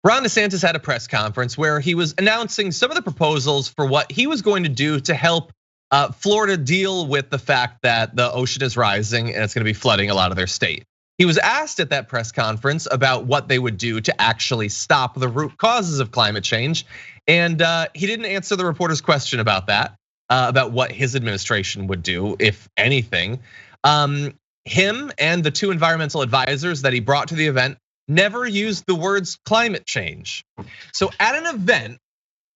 Ron DeSantis had a press conference where he was announcing some of the proposals for what he was going to do to help Florida deal with the fact that the ocean is rising and it's going to be flooding a lot of their state. He was asked at that press conference about what they would do to actually stop the root causes of climate change. And he didn't answer the reporter's question about that, about what his administration would do, if anything. Him and the two environmental advisors that he brought to the event never used the words climate change. So at an event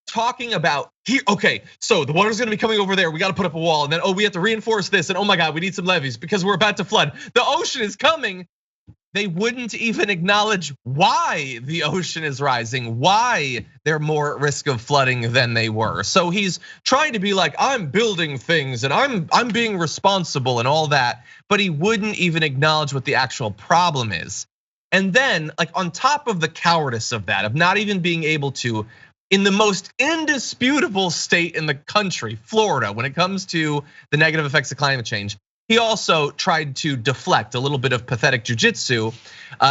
talking about here, okay, so the water's gonna be coming over there, we gotta put up a wall, and then we have to reinforce this, and oh my God, we need some levees because we're about to flood. The ocean is coming. They wouldn't even acknowledge why the ocean is rising, why they're more at risk of flooding than they were. So he's trying to be like, I'm building things and I'm being responsible and all that, but he wouldn't even acknowledge what the actual problem is. And then, like, on top of the cowardice of that, of not even being able to, in the most indisputable state in the country, Florida, when it comes to the negative effects of climate change, he also tried to deflect a little bit of pathetic jujitsu,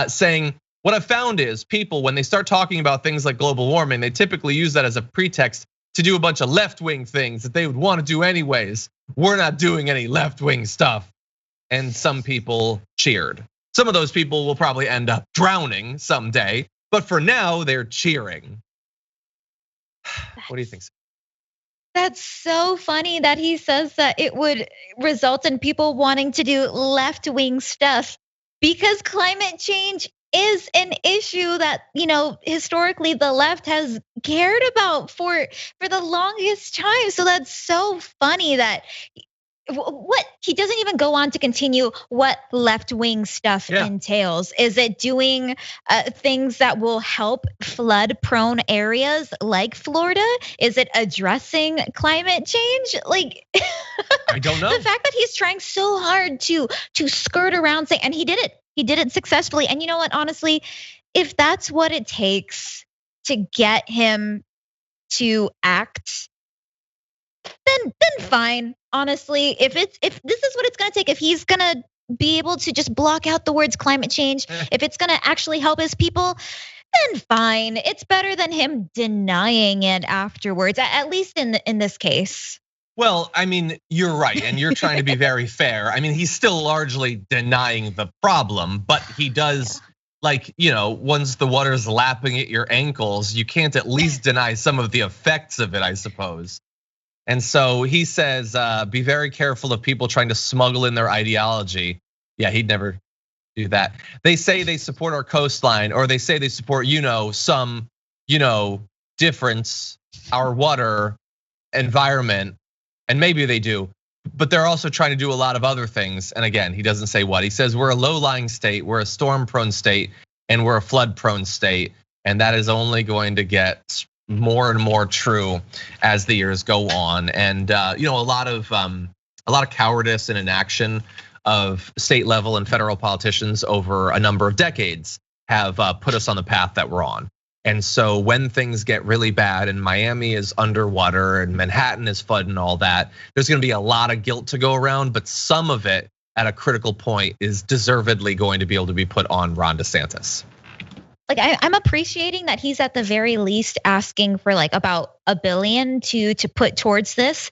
saying, what I've found is people, when they start talking about things like global warming, they typically use that as a pretext to do a bunch of left-wing things that they would want to do anyways. We're not doing any left-wing stuff. And some people cheered. Some of those people will probably end up drowning someday, but for now they're cheering. What do you think? That's so funny that he says that it would result in people wanting to do left-wing stuff, because climate change is an issue that, historically the left has cared about for the longest time. So that's so funny that what he doesn't even go on to continue what left-wing stuff entails. Is it doing things that will help flood-prone areas like Florida? Is it addressing climate change? Like, I don't know. The fact that he's trying so hard to skirt around saying, and he did it successfully. And you know what? Honestly, if that's what it takes to get him to act, then fine. Honestly, if this is what it's gonna take, if he's gonna be able to just block out the words climate change, if it's gonna actually help his people, then fine. It's better than him denying it afterwards, at least in this case. Well, I mean, you're right, and you're trying to be very fair. I mean, he's still largely denying the problem, but he does, once the water's lapping at your ankles, you can't at least deny some of the effects of it, I suppose. And so he says, be very careful of people trying to smuggle in their ideology. Yeah, he'd never do that. They say they support our coastline, or they say they support, some, difference, our water, environment, and maybe they do, but they're also trying to do a lot of other things. And again, he doesn't say what. He says we're a low-lying state, we're a storm-prone state, and we're a flood-prone state, and that is only going to get more and more true as the years go on. And a lot of cowardice and inaction of state level and federal politicians over a number of decades have put us on the path that we're on. And so when things get really bad and Miami is underwater and Manhattan is flooding and all that, there's gonna be a lot of guilt to go around, but some of it at a critical point is deservedly going to be able to be put on Ron DeSantis. Like, I'm appreciating that he's at the very least asking for like about $1 billion to put towards this.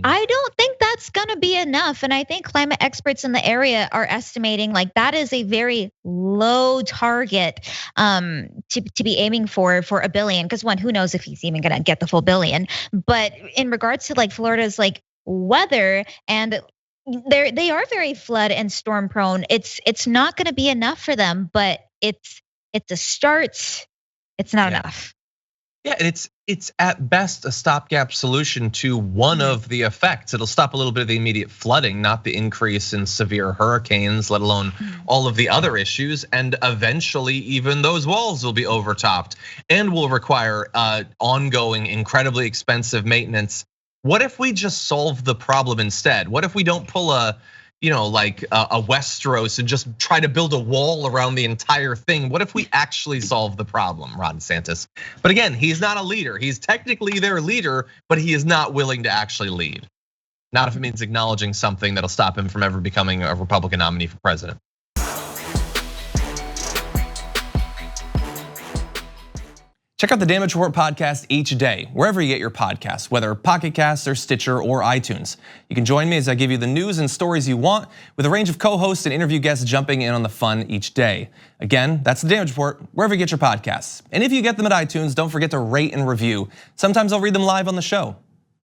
I don't think that's gonna be enough. And I think climate experts in the area are estimating like that is a very low target to be aiming for $1 billion. Because one, who knows if he's even gonna get the full $1 billion. But in regards to like Florida's like weather, and they are very flood and storm prone, it's not gonna be enough for them, but it's a start. It's not enough. Yeah, it's at best a stopgap solution to one of the effects. It'll stop a little bit of the immediate flooding, not the increase in severe hurricanes, let alone all of the other issues. And eventually, even those walls will be overtopped and will require ongoing, incredibly expensive maintenance. What if we just solve the problem instead? What if we don't pull a Westeros and just try to build a wall around the entire thing? What if we actually solve the problem, Ron DeSantis? But again, he's not a leader. He's technically their leader, but he is not willing to actually lead. Not if it means acknowledging something that'll stop him from ever becoming a Republican nominee for president. Check out the Damage Report podcast each day, wherever you get your podcasts, whether Pocket Casts or Stitcher or iTunes. You can join me as I give you the news and stories you want, with a range of co-hosts and interview guests jumping in on the fun each day. Again, that's the Damage Report, wherever you get your podcasts. And if you get them at iTunes, don't forget to rate and review. Sometimes I'll read them live on the show.